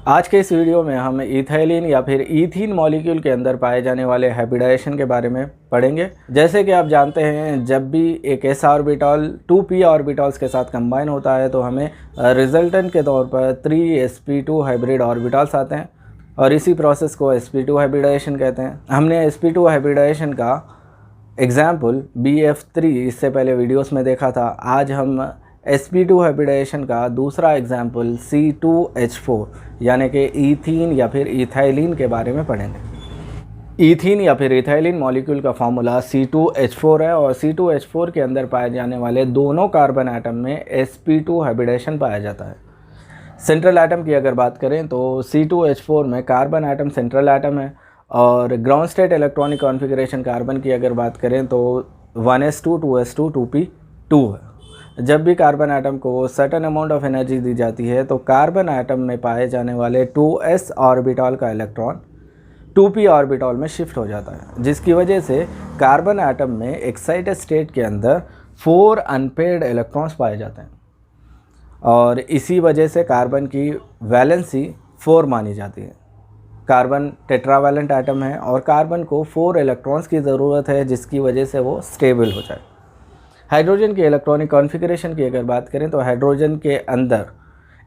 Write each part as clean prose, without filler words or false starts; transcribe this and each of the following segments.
आज के इस वीडियो में हम इथाइलिन या फिर ईथीन मॉलिक्यूल के अंदर पाए जाने वाले हाइब्रिडाइजेशन के बारे में पढ़ेंगे। जैसे कि आप जानते हैं, जब भी एक s ऑर्बिटल 2p ऑर्बिटल्स के साथ कंबाइन होता है तो हमें रिजल्टेंट के तौर पर 3sp2 हाइब्रिड ऑर्बिटल्स आते हैं और इसी प्रोसेस को sp2 हाइब्रिडाइजेशन कहते हैं। हमने sp2 हाइब्रिडाइजेशन का एग्जाम्पल BF3 इससे पहले वीडियोस में देखा था। आज हम sp2 हाइब्रिडाइजेशन का दूसरा एग्जाम्पल C2H4 यानी कि ईथीन या फिर इथाइलिन के बारे में पढ़ेंगे। ईथीन या फिर इथाइलिन मॉलिक्यूल का फार्मूला C2H4 है और C2H4 के अंदर पाए जाने वाले दोनों कार्बन एटम में sp2 हाइब्रिडाइजेशन पाया जाता है। सेंट्रल एटम की अगर बात करें तो C2H4 में कार्बन एटम सेंट्रल एटम है और ground state electronic configuration carbon की अगर बात करें तो 1s2 2s2 2p2 है। जब भी कार्बन एटम को सर्टेन अमाउंट ऑफ एनर्जी दी जाती है तो कार्बन एटम में पाए जाने वाले 2s ऑर्बिटल का इलेक्ट्रॉन 2p ऑर्बिटल में शिफ्ट हो जाता है, जिसकी वजह से कार्बन एटम में एक्साइटेड स्टेट के अंदर 4 अनपेयर्ड इलेक्ट्रॉन्स पाए जाते हैं और इसी वजह से कार्बन की वैलेंसी 4 मानी जाती है। कार्बन टेट्रावैलेंट एटम है और कार्बन को 4 इलेक्ट्रॉन्स की ज़रूरत है, जिसकी वजह से वो स्टेबल हो जाए। हाइड्रोजन के इलेक्ट्रॉनिक कॉन्फ़िगरेशन की अगर बात करें तो हाइड्रोजन के अंदर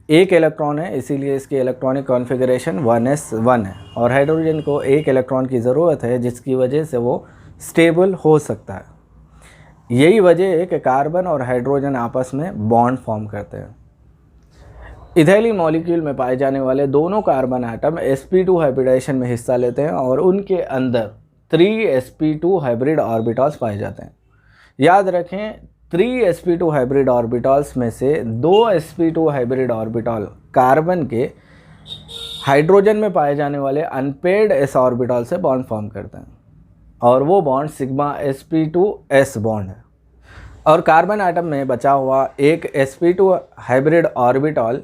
एक इलेक्ट्रॉन है, इसीलिए इसकी इलेक्ट्रॉनिक कॉन्फ़िगरेशन 1s1 है और हाइड्रोजन को एक इलेक्ट्रॉन की ज़रूरत है, जिसकी वजह से वो स्टेबल हो सकता है। यही वजह है कि कार्बन और हाइड्रोजन आपस में बॉन्ड फॉर्म करते हैं। इथाइलिन मॉलिक्यूल में पाए जाने वाले दोनों कार्बन एटम sp2 हाइब्रिडाइजेशन में हिस्सा लेते हैं और उनके अंदर 3sp2 हाइब्रिड ऑर्बिटल्स पाए जाते हैं। याद रखें, 3sp2 हाइब्रिड ऑर्बिटल्स में से 2sp2 हाइब्रिड ऑर्बिटल कार्बन के हाइड्रोजन में पाए जाने वाले अनपेयर्ड s ऑर्बिटल से बॉन्ड फॉर्म करते हैं और वो बॉन्ड सिग्मा sp2s बॉन्ड है और कार्बन एटम में बचा हुआ एक sp2 hybrid orbital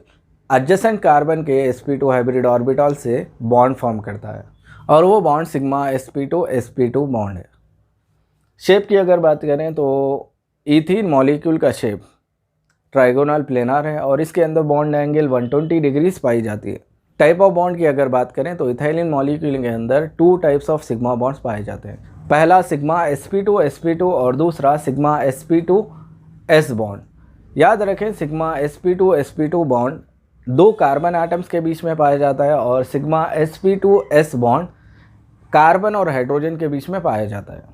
adjacent carbon के sp2 हाइब्रिड ऑर्बिटल से बॉन्ड फॉर्म करता है और वो बॉन्ड सिग्मा sp2 बॉन्ड है। शेप की अगर बात करें तो ईथीन मॉलिक्यूल का शेप ट्राइगोनल प्लेनर है और इसके अंदर बॉन्ड एंगल 120 डिग्रीज पाई जाती है। टाइप ऑफ बॉन्ड की अगर बात करें तो इथाइलिन मॉलिक्यूल के अंदर 2 टाइप्स ऑफ सिग्मा बॉन्ड्स पाए जाते हैं। पहला सिग्मा sp2 और दूसरा सिग्मा sp2s बॉन्ड। याद रखें, sigma sp2 bond 2 carbon atoms के बीच में पाया जाता है और सिग्मा sp2s बॉन्ड कार्बन और हाइड्रोजन के बीच में पाया जाता है।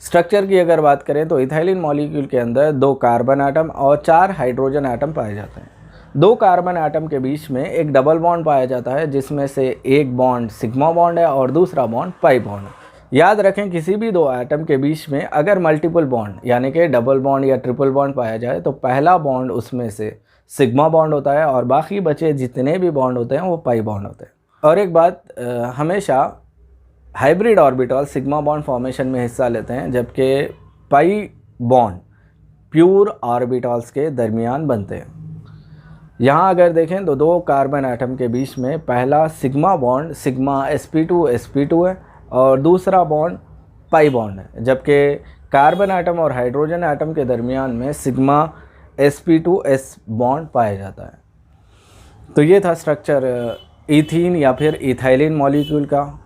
स्ट्रक्चर की अगर बात करें तो इथाइलिन मॉलिक्यूल के अंदर 2 कार्बन एटम और 4 हाइड्रोजन एटम पाए जाते हैं। 2 कार्बन एटम के बीच में एक डबल बॉन्ड पाया जाता है, जिसमें से एक बॉन्ड सिग्मा बॉन्ड है और दूसरा बॉन्ड पाई बॉन्ड है। याद रखें, किसी भी 2 एटम के बीच में अगर मल्टीपल बॉन्ड यानी कि डबल बॉन्ड या ट्रिपल बॉन्ड पाया जाए तो पहला बॉन्ड उसमें से सिग्मा बॉन्ड होता है और बाकी बचे जितने भी बॉन्ड होते हैं वो पाई बॉन्ड होते हैं। और एक बात, हमेशा hybrid orbital sigma bond formation में हिस्सा लेते हैं, जबकि पाई बॉन्ड प्योर ऑर्बिटल्स के दरमियान बनते हैं। यहाँ अगर देखें तो 2 कार्बन एटम के बीच में पहला सिग्मा बॉन्ड सिग्मा sp2 है और दूसरा बॉन्ड पाई बॉन्ड है, जबकि कार्बन एटम और हाइड्रोजन एटम के दरमियान में सिग्मा sp2s बॉन्ड पाया जाता है। तो ये था स्ट्रक्चर ईथीन या फिर इथाइलिन मॉलिक्यूल का।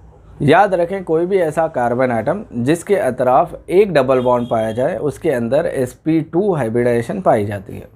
याद रखें, कोई भी ऐसा कार्बन एटम जिसके अतराफ एक डबल बॉन्ड पाया जाए उसके अंदर sp2 हाइब्रिडाइजेशन पाई जाती है।